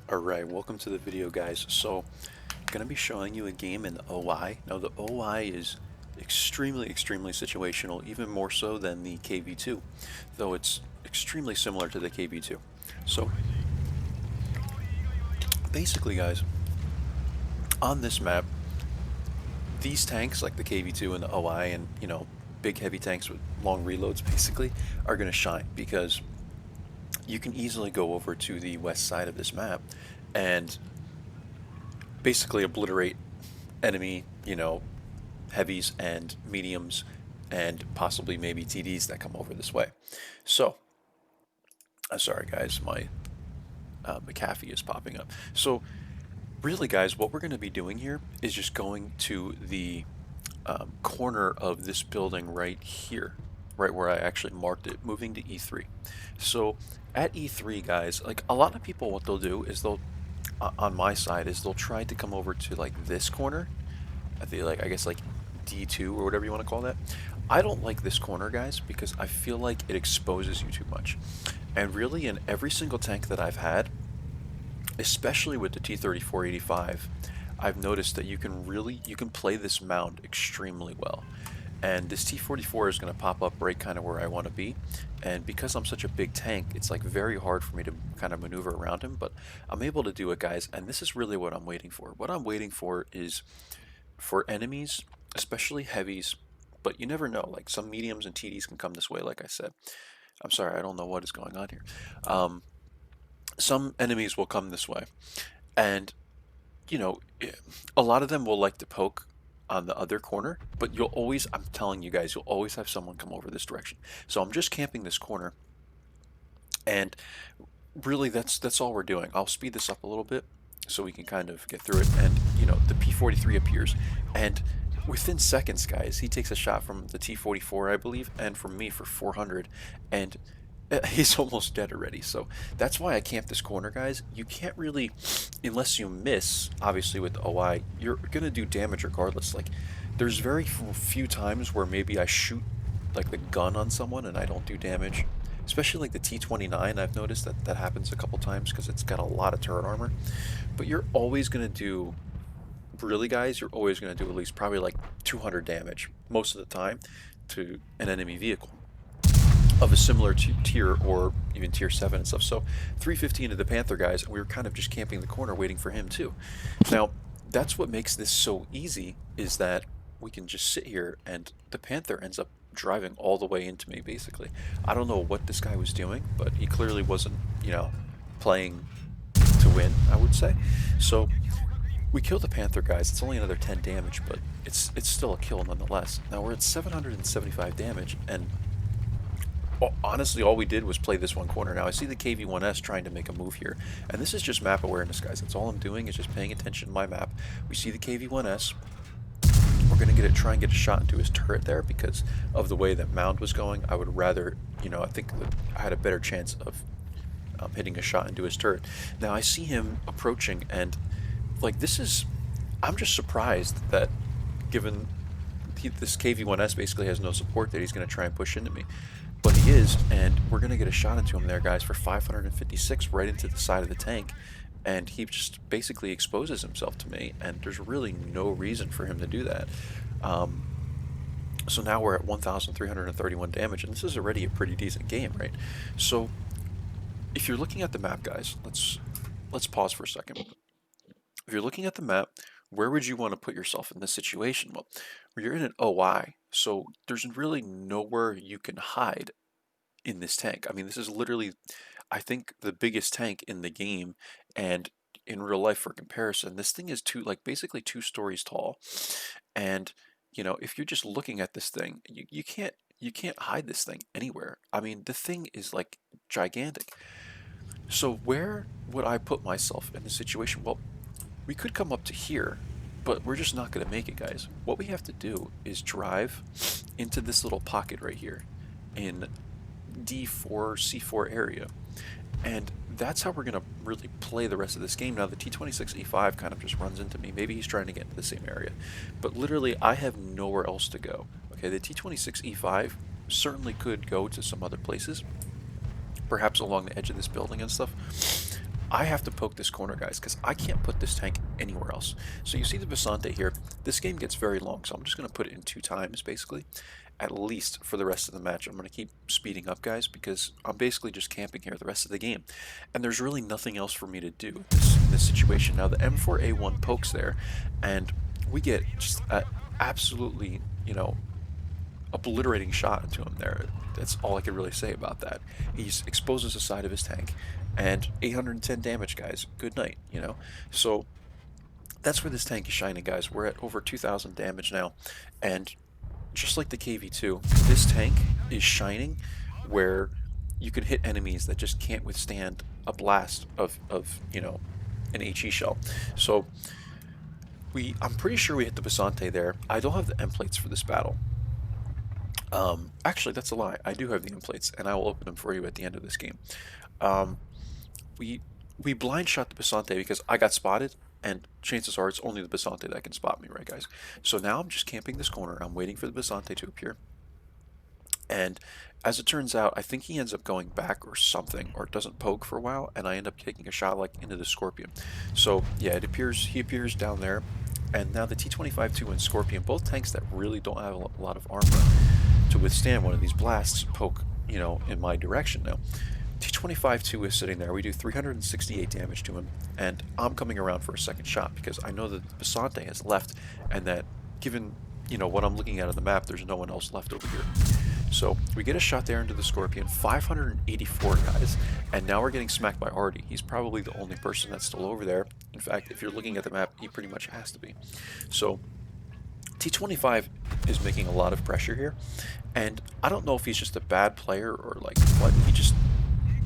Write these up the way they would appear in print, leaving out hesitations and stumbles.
Alright, welcome to the video, guys. So, I'm going to be showing you a game in the OI. Now, the OI is extremely situational, even more so than the KV2, though it's extremely similar to the KV2. So, basically, guys, on this map, these tanks, like the KV2 and the OI and, big heavy tanks with long reloads, basically, are going to shine because you can easily go over to the west side of this map and basically obliterate enemy, heavies and mediums and possibly maybe TDs that come over this way. So, I'm sorry guys, my McAfee is popping up. So, really guys, what we're going to be doing here is just going to the corner of this building right here, right where I actually marked it, moving to E3. So, at E3, guys, like a lot of people, what they'll do is on my side, is they'll try to come over to like this corner. I guess like D2 or whatever you want to call that. I don't like this corner, guys, because I feel like it exposes you too much. And really, in every single tank that I've had, especially with the T-34-85, I've noticed that you can play this mound extremely well. And this T-44 is going to pop up right kind of where I want to be. And because I'm such a big tank, it's like very hard for me to kind of maneuver around him, but I'm able to do it, guys. And this is really what I'm waiting for. What I'm waiting for is for enemies, especially heavies, but you never know. Like some mediums and TDs can come this way, like I said. I'm sorry, I don't know what is going on here. Some enemies will come this way, and a lot of them will like to poke on the other corner, but I'm telling you guys, you'll always have someone come over this direction. So I'm just camping this corner, and really that's all we're doing. I'll speed this up a little bit so we can kind of get through it. And the P-43 appears, and within seconds, guys, he takes a shot from the T-44, I believe, and from me for 400, and he's almost dead already. So that's why I camp this corner, guys. You can't really, unless you miss, obviously with the OI, you're gonna do damage regardless. Like, there's very few times where maybe I shoot like the gun on someone and I don't do damage. Especially like the T-29, I've noticed that happens a couple times because it's got a lot of turret armor. But you're always gonna do, really guys, you're always gonna do at least probably like 200 damage most of the time to an enemy vehicle of a similar tier or even tier 7 and stuff. So 315 to the Panther, guys, and we were kind of just camping the corner waiting for him too. Now, that's what makes this so easy, is that we can just sit here and the Panther ends up driving all the way into me, basically. I don't know what this guy was doing, but he clearly wasn't, playing to win, I would say. So we kill the Panther, guys. It's only another 10 damage, but it's still a kill nonetheless. Now we're at 775 damage, and honestly, all we did was play this one corner. Now, I see the KV-1S trying to make a move here, and this is just map awareness, guys. That's all I'm doing, is just paying attention to my map. We see the KV-1S. We're going to try and get a shot into his turret there because of the way that mound was going. I would rather, I think that I had a better chance of hitting a shot into his turret. Now, I see him approaching, and, like, I'm just surprised that, given this KV-1S basically has no support, that he's going to try and push into me. But he is, and we're going to get a shot into him there, guys, for 556 right into the side of the tank. And he just basically exposes himself to me, and there's really no reason for him to do that. So now we're at 1,331 damage, and this is already a pretty decent game, right? So if you're looking at the map, guys, let's pause for a second. If you're looking at the map, where would you want to put yourself in this situation? Well, you're in an OI, so there's really nowhere you can hide in this tank. I mean, this is literally, I think, the biggest tank in the game, and in real life, for comparison, this thing is basically 2 stories tall. And if you're just looking at this thing, you can't hide this thing anywhere. I mean, the thing is like gigantic. So where would I put myself in this situation? Well, we could come up to here, but we're just not going to make it, guys. What we have to do is drive into this little pocket right here in D4, C4 area. And that's how we're going to really play the rest of this game. Now, the T-26E5 kind of just runs into me. Maybe he's trying to get into the same area. But literally, I have nowhere else to go. Okay, the T-26E5 certainly could go to some other places, perhaps along the edge of this building and stuff. I have to poke this corner, guys, because I can't put this tank anywhere else. So you see the Basante here. This game gets very long, so I'm just going to put it in 2 times, basically, at least for the rest of the match. I'm going to keep speeding up, guys, because I'm basically just camping here the rest of the game. And there's really nothing else for me to do in this situation. Now, the M4A1 pokes there, and we get just a absolutely, obliterating shot into him there. That's all I could really say about that. He exposes the side of his tank, and 810 damage, guys. Good night. So that's where this tank is shining, guys. We're at over 2,000 damage now, and just like the KV2, this tank is shining where you can hit enemies that just can't withstand a blast of an HE shell. So I'm pretty sure we hit the Basante there. I don't have the M plates for this battle. Actually, that's a lie. I do have the end plates, and I will open them for you at the end of this game. Um, we we blind shot the Basante because I got spotted, and chances are it's only the Basante that can spot me, right, guys? So now I'm just camping this corner. I'm waiting for the Basante to appear, and as it turns out, I think he ends up going back or something, or doesn't poke for a while, and I end up taking a shot like into the Scorpion. So yeah, he appears down there, and now the T-25-2 and Scorpion, both tanks that really don't have a lot of armor to withstand one of these blasts, poke, in my direction now. T-25-2 is sitting there. We do 368 damage to him, and I'm coming around for a second shot because I know that Basante has left, and that given, what I'm looking at on the map, there's no one else left over here. So we get a shot there into the Scorpion, 584 guys, and now we're getting smacked by Artie. He's probably the only person that's still over there. In fact, if you're looking at the map, he pretty much has to be. So T25 is making a lot of pressure here, and I don't know if he's just a bad player or like what. He just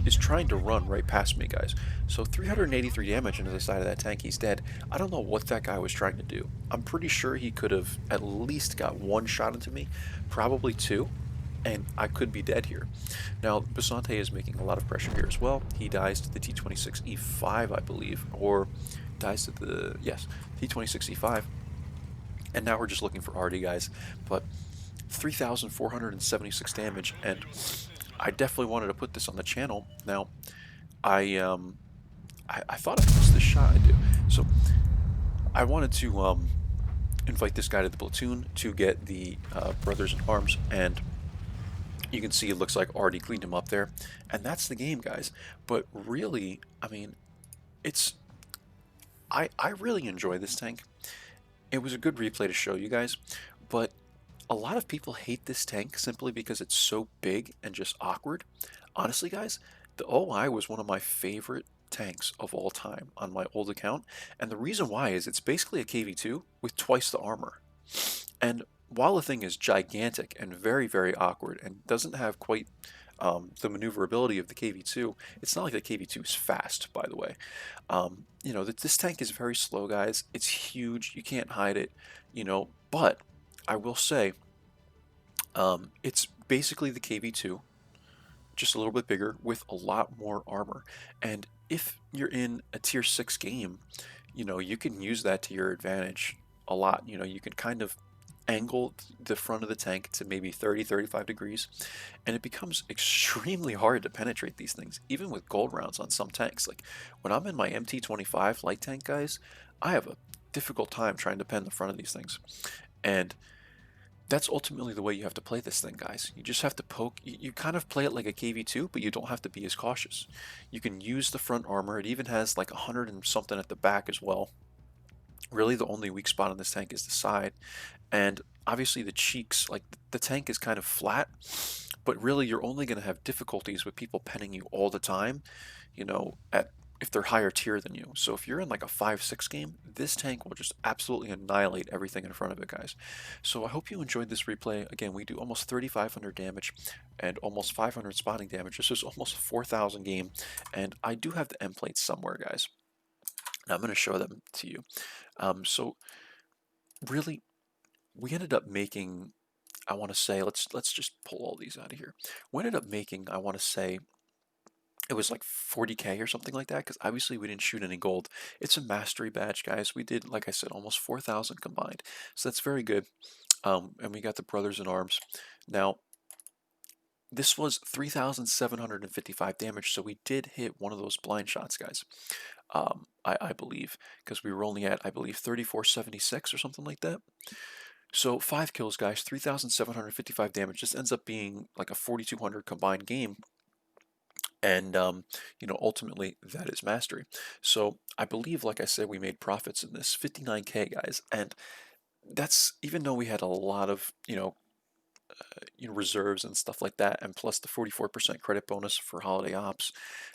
is trying to run right past me, guys. So 383 damage into the side of that tank, he's dead. I don't know what that guy was trying to do. I'm pretty sure he could have at least got one shot into me, probably two, and I could be dead here. Now, Basante is making a lot of pressure here as well. He dies to the T26E5, I believe, or dies to the, yes, T26E5. And now we're just looking for Artie, guys. But 3,476 damage, and I definitely wanted to put this on the channel. Now, I thought I missed this shot. I do. So I wanted to invite this guy to the platoon to get the brothers in arms, and you can see it looks like Artie cleaned him up there, and that's the game, guys. But really, I mean, it's I really enjoy this tank. It was a good replay to show you guys, but a lot of people hate this tank simply because it's so big and just awkward. Honestly, guys, the OI was one of my favorite tanks of all time on my old account, and the reason why is it's basically a KV2 with twice the armor. And while the thing is gigantic and very, very awkward and doesn't have quite the maneuverability of the KV2, it's not like the KV2 is fast, by the way. This tank is very slow, guys. It's huge. You can't hide it. But I will say, it's basically the KV2, just a little bit bigger with a lot more armor. And if you're in a tier 6 game, you can use that to your advantage a lot. You can kind of angle the front of the tank to maybe 30, 35 degrees, and it becomes extremely hard to penetrate these things, even with gold rounds on some tanks. Like when I'm in my MT25 light tank, guys, I have a difficult time trying to pen the front of these things. And that's ultimately the way you have to play this thing, guys. You just have to poke. You kind of play it like a KV2, but you don't have to be as cautious. You can use the front armor. It even has like 100 and something at the back as well. Really, the only weak spot on this tank is the side. And obviously the cheeks, like the tank is kind of flat, but really you're only going to have difficulties with people penning you all the time, at if they're higher tier than you. So if you're in like a 5-6 game, this tank will just absolutely annihilate everything in front of it, guys. So I hope you enjoyed this replay. Again, we do almost 3,500 damage and almost 500 spotting damage. This is almost a 4,000 game, and I do have the end plates somewhere, guys. Now I'm going to show them to you. So really, we ended up making, I want to say, let's just pull all these out of here. We ended up making, I want to say, it was like 40K or something like that, because obviously we didn't shoot any gold. It's a mastery badge, guys. We did, like I said, almost 4,000 combined, so that's very good. And we got the brothers in arms. Now, This was 3,755 damage, so we did hit one of those blind shots, guys. I believe, because we were only at, I believe, 3476 or something like that. So 5 kills, guys, 3,755 damage. This ends up being like a 4,200 combined game, and ultimately that is mastery. So I believe, like I said, we made profits in this 59K, guys, and that's even though we had a lot of reserves and stuff like that, and plus the 44% credit bonus for holiday ops.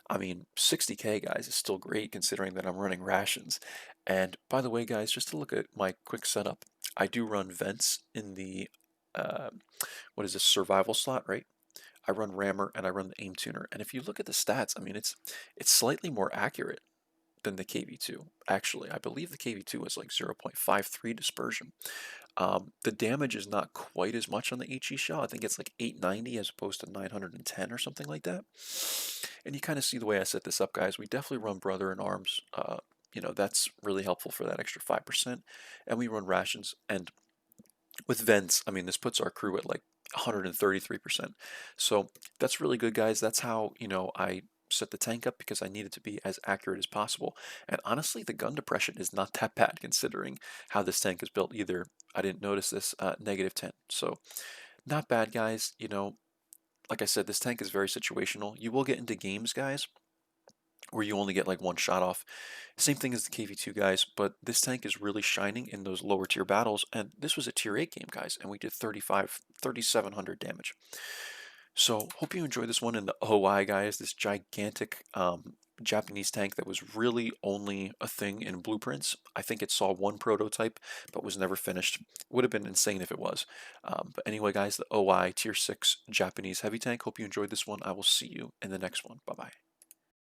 I mean, 60K, guys, is still great considering that I'm running rations. And by the way, guys, just to look at my quick setup, I do run vents in the uh, what is this, survival slot, right? I run rammer and I run the aim tuner. And if you look at the stats, I mean, it's slightly more accurate than the KV2. Actually, I believe the KV2 is like 0.53 dispersion. The damage is not quite as much on the HE shell. I think it's like 890 as opposed to 910 or something like that. And you kind of see the way I set this up, guys. We definitely run Brother in Arms. That's really helpful for that extra 5%. And we run rations. And with vents, I mean, this puts our crew at like 133%. So that's really good, guys. That's how, I set the tank up because I needed to be as accurate as possible. And honestly, the gun depression is not that bad considering how this tank is built either. I didn't notice this, -10. So not bad, guys. Like I said, this tank is very situational. You will get into games, guys, where you only get like one shot off. Same thing as the KV2, guys, but this tank is really shining in those lower tier battles, and this was a tier 8 game, guys, and we did 3,700 damage. So hope you enjoyed this one in the OI, guys, this gigantic Japanese tank that was really only a thing in blueprints. I think it saw one prototype, but was never finished. Would have been insane if it was. But anyway, guys, the OI tier 6 Japanese heavy tank. Hope you enjoyed this one. I will see you in the next one. Bye-bye.